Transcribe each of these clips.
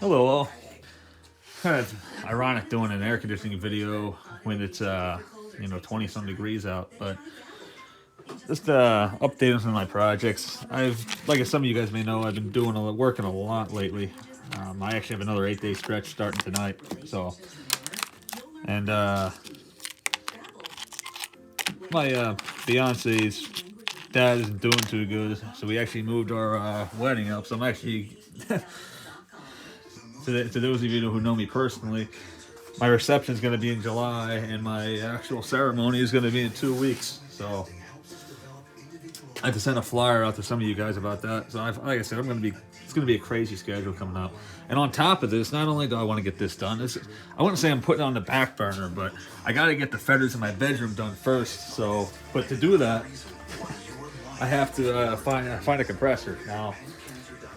Hello all. Kind of ironic doing an air conditioning video when it's 20 some degrees out, but just updating some of my projects. Like some of you guys may know, I've been working a lot lately. I actually have another 8-day stretch starting tonight. So, and my fiance's dad isn't doing too good, so we actually moved our wedding up. So I'm actually to those of you who know me personally, my reception is going to be in July, and my actual ceremony is going to be in 2 weeks. So I have to send a flyer out to some of you guys about that. So like I said, it's going to be a crazy schedule coming up. And on top of this, not only do I want to get this done, I wouldn't say I'm putting it on the back burner, but I got to get the feathers in my bedroom done first. So, but to do that, I have to find a compressor. Now,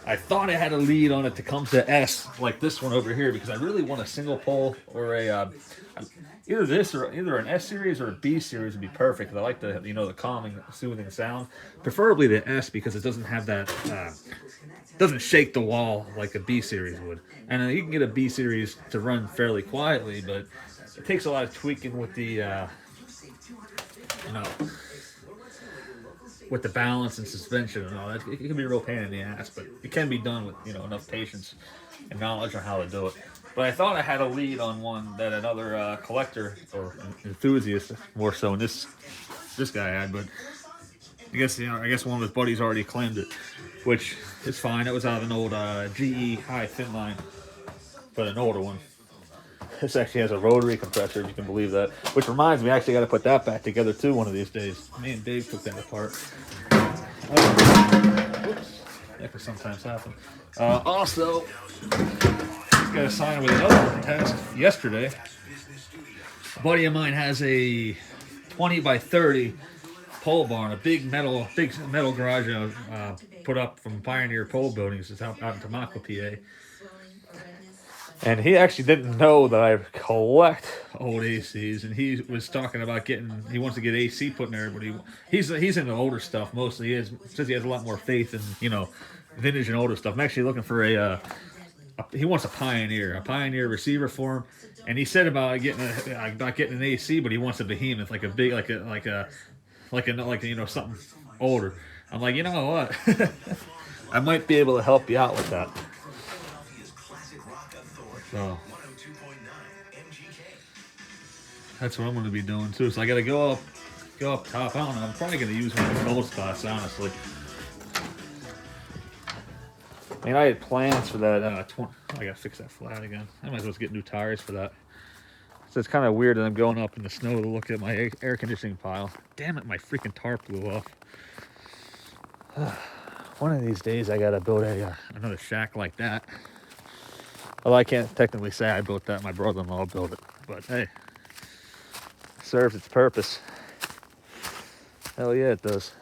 I thought I had a lead on it to come to S, like this one over here, because I really want a single pole or either this or either an S series or a B series would be perfect. I like the calming, soothing sound. Preferably the S because it doesn't have that doesn't shake the wall like a B series would. And you can get a B series to run fairly quietly, but it takes a lot of tweaking with the with the balance and suspension and all that. It can be a real pain in the ass, but it can be done with enough patience and knowledge on how to do it. But I thought I had a lead on one that another collector or enthusiast, more so than this guy had. But I guess one of his buddies already claimed it, which is fine. It was out of an old GE high thin line, but an older one. This actually has a rotary compressor, if you can believe that. Which reminds me, I actually got to put that back together too one of these days. Me and Dave took that apart. Whoops. That can sometimes happen. Also, got to sign with another test yesterday. A buddy of mine has a 20 by 30 pole barn, a big metal garage put up from Pioneer Pole Buildings. It's out in Tamaqua, PA. And he actually didn't know that I collect old ACs, and he was talking about he wants to get AC put in there, but he's into older stuff mostly. Says he has a lot more faith in vintage and older stuff. I'm actually looking for he wants a Pioneer receiver for him, and he said about getting an AC, but he wants a behemoth, like a big something older. I'm like, you know what, I might be able to help you out with that. So that's what I'm going to be doing too. So I got to go up top. I don't know. I'm probably going to use one of the cold spots, honestly. I mean, I had plans for that. I got to fix that flat again. I might as well get new tires for that. So it's kind of weird that I'm going up in the snow to look at my air conditioning pile. Damn it, my freaking tarp blew off. One of these days I got to build another shack like that. Well, I can't technically say I built that. My brother-in-law built it. But, hey, it serves its purpose. Hell yeah, it does.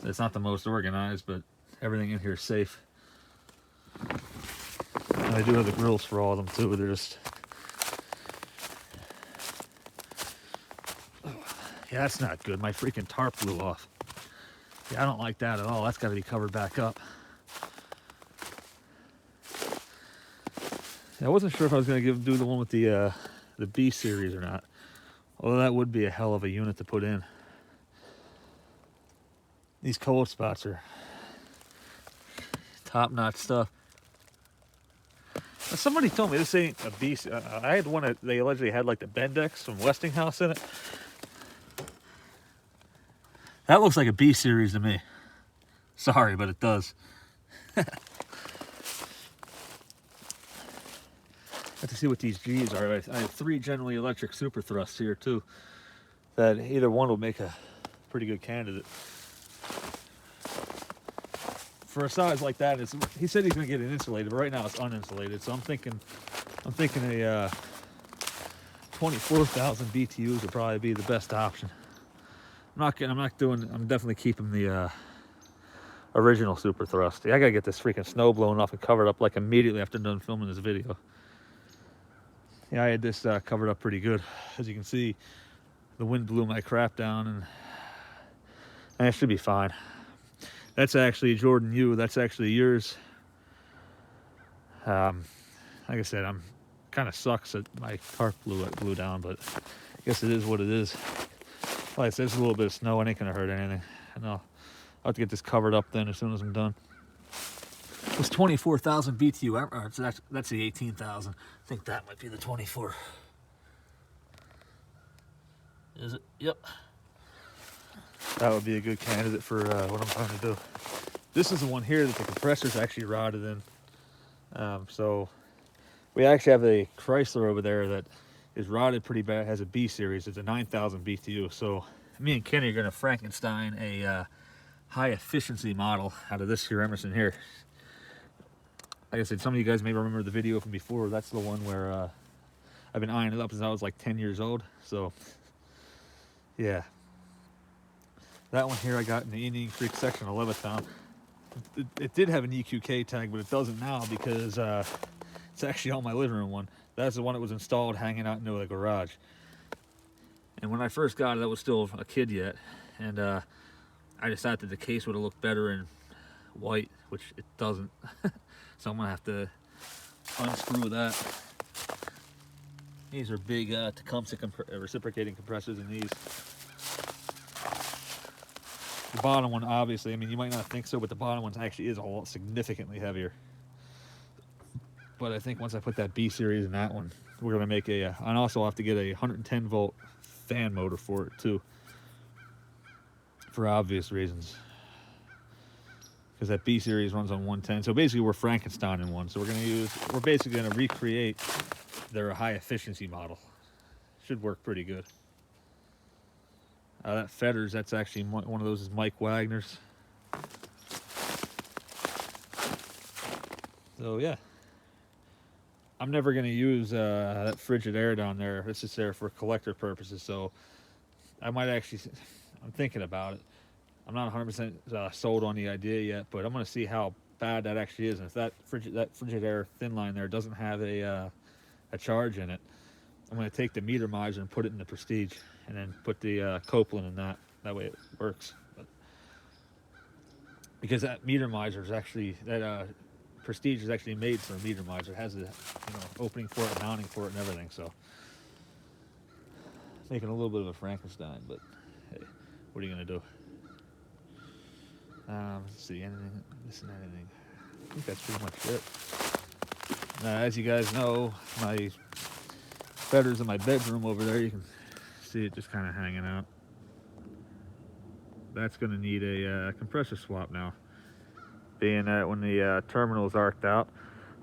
It's not the most organized, but everything in here is safe. And I do have the grills for all of them, too. They're just... Yeah, that's not good. My freaking tarp blew off. Yeah, I don't like that at all. That's got to be covered back up. I wasn't sure if I was going to do the one with the B series or not. Although that would be a hell of a unit to put in. These cold spots are top-notch stuff. Now, somebody told me this ain't a B. I had one that they allegedly had like the Bendix from Westinghouse in it. That looks like a B series to me. Sorry, but it does. Have to see what these G's are. I have 3 General Electric Super Thrusts here too. That either one will make a pretty good candidate. For a size like that, he said he's gonna get it insulated, but right now it's uninsulated. So I'm thinking a 24,000 BTUs would probably be the best option. I'm definitely keeping the original Super Thrust. I gotta get this freaking snow blown off and covered up like immediately after I'm done filming this video. Yeah, I had this covered up pretty good. As you can see, the wind blew my crap down, and it should be fine. That's actually Jordan U. That's actually yours. Like I said, I'm kind of sucks that my tarp blew down, but I guess it is what it is. Like I said, it's a little bit of snow. It ain't gonna hurt anything. And I'll have to get this covered up then as soon as I'm done. It was 24,000 BTU. So that's the 18,000. I think that might be the 24. Is it? Yep. That would be a good candidate for what I'm trying to do. This is the one here that the compressor's actually rotted in. So we actually have a Chrysler over there that is rotted pretty bad. It has a B series. It's a 9,000 BTU. So me and Kenny are going to Frankenstein a high efficiency model out of this here Emerson here. Like I said, some of you guys may remember the video from before. That's the one where I've been eyeing it up since I was like 10 years old. So yeah, that one here I got in the Indian Creek section of Levittown. It did have an EQK tag, but it doesn't now because it's actually on my living room one. That's the one that was installed hanging out into the garage. And when I first got it, I was still a kid yet, and I decided that the case would have looked better in white, which it doesn't. So I'm gonna have to unscrew that. These are big Tecumseh reciprocating compressors in these. The bottom one, obviously, I mean, you might not think so, but the bottom one actually is a lot significantly heavier. But I think once I put that B series in that one, we're gonna make and also I'll have to get a 110 volt fan motor for it too, for obvious reasons. Because that B series runs on 110. So basically we're Frankenstein in one. So we're basically gonna recreate their high efficiency model. Should work pretty good. That Fetters, that's actually one of those is Mike Wagner's. So yeah, I'm never gonna use that Frigidaire down there. It's just there for collector purposes. So I might actually, I'm thinking about it. I'm not 100% sold on the idea yet, but I'm gonna see how bad that actually is. And if that Frigidaire thin line there doesn't have a charge in it, I'm gonna take the meter miser and put it in the Prestige, and then put the Copeland in that. That way it works. But because that meter miser is actually Prestige is actually made for a meter miser. It has the opening for it, mounting for it, and everything. So making a little bit of a Frankenstein, but hey, what are you gonna do? Let's see, anything, missing anything? I think that's pretty much it. As you guys know, my Fetters in my bedroom over there, you can see it just kind of hanging out. That's going to need a compressor swap now, being that when the terminal is arced out,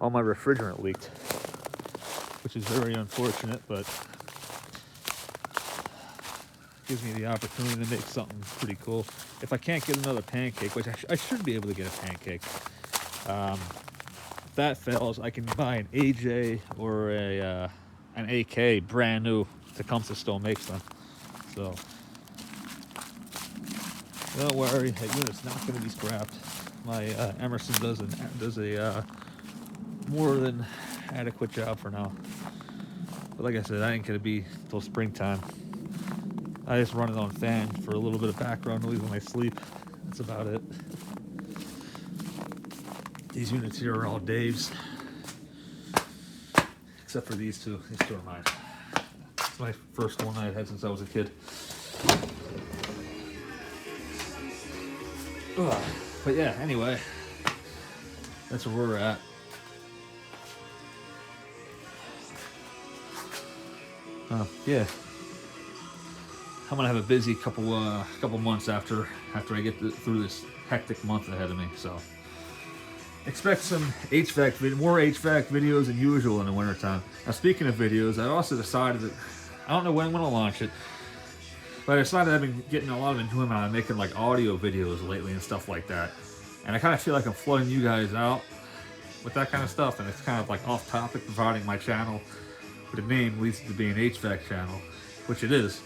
all my refrigerant leaked, which is very unfortunate, but gives me the opportunity to make something pretty cool. If I can't get another pancake, which I should be able to get a pancake, if that fails, I can buy an AJ or an AK brand new. Tecumseh still makes them, so don't worry, that unit's not going to be scrapped. My Emerson does a more than adequate job for now. But like I said, I ain't going to be until springtime. I just run it on fan for a little bit of background noise when I sleep. That's about it. These units here are all Dave's, except for these two. These two are mine. It's my first one I've had since I was a kid. Ugh. But yeah, anyway, that's where we're at. Yeah, I'm gonna have a busy couple months after I get through this hectic month ahead of me. So expect some more HVAC videos than usual in the wintertime. Now, speaking of videos, I also decided that I don't know when I'm gonna launch it, but I decided I've been getting a lot of enjoyment out of making like audio videos lately and stuff like that. And I kind of feel like I'm flooding you guys out with that kind of stuff, and it's kind of like off topic, providing my channel with a name leads to be an HVAC channel, which it is.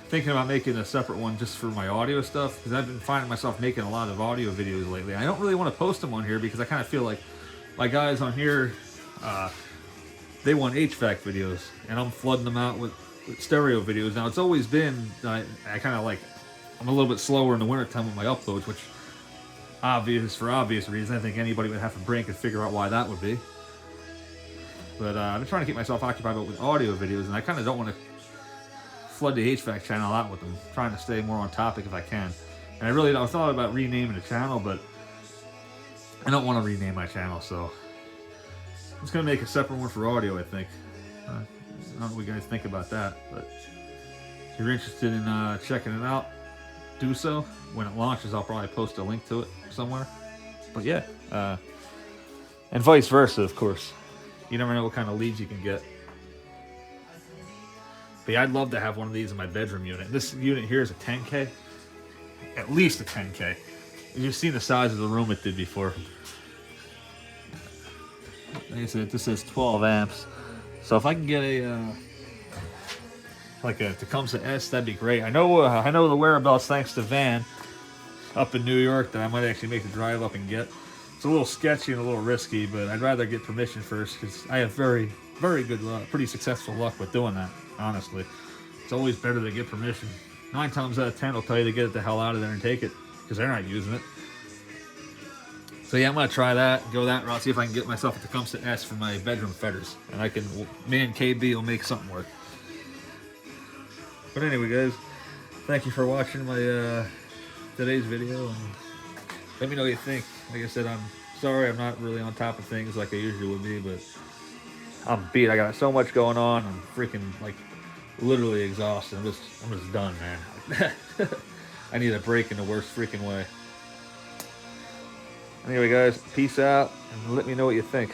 Thinking about making a separate one just for my audio stuff, because I've been finding myself making a lot of audio videos lately. I don't really want to post them on here because I kind of feel like my guys on here, they want HVAC videos, and I'm flooding them out with stereo videos. Now, it's always been, I kind of like, I'm a little bit slower in the wintertime with my uploads, which for obvious reasons. I think anybody would have to brain could figure out why that would be. But I've been trying to keep myself occupied with audio videos, and I kind of don't want to flood the HVAC channel out with them. I'm trying to stay more on topic if I can. And I thought about renaming the channel, but I don't want to rename my channel, so I'm just going to make a separate one for audio, I think. I don't know what you guys think about that, but if you're interested in checking it out, do so. When it launches, I'll probably post a link to it somewhere. But yeah, and vice versa, of course. You never know what kind of leads you can get. But yeah, I'd love to have one of these in my bedroom unit. This unit here is a 10K. At least a 10K. You've seen the size of the room it did before. Like I said, this says 12 amps. So if I can get a Tecumseh S, that'd be great. I know the whereabouts thanks to Van up in New York that I might actually make the drive up and get. It's a little sketchy and a little risky, but I'd rather get permission first because I have very, very good luck, pretty successful luck with doing that, honestly. It's always better to get permission. 9 times out of 10 will tell you to get it the hell out of there and take it because they're not using it. So yeah, I'm going to try that, go that route, see if I can get myself a Tecumseh S for my bedroom fetters. And me and KB will make something work. But anyway, guys, thank you for watching my today's video. And let me know what you think. Like I said, I'm sorry I'm not really on top of things like I usually would be, but I'm beat. I got so much going on. I'm freaking, like, literally exhausted. I'm just done, man. I need a break in the worst freaking way. Anyway, guys, peace out, and let me know what you think.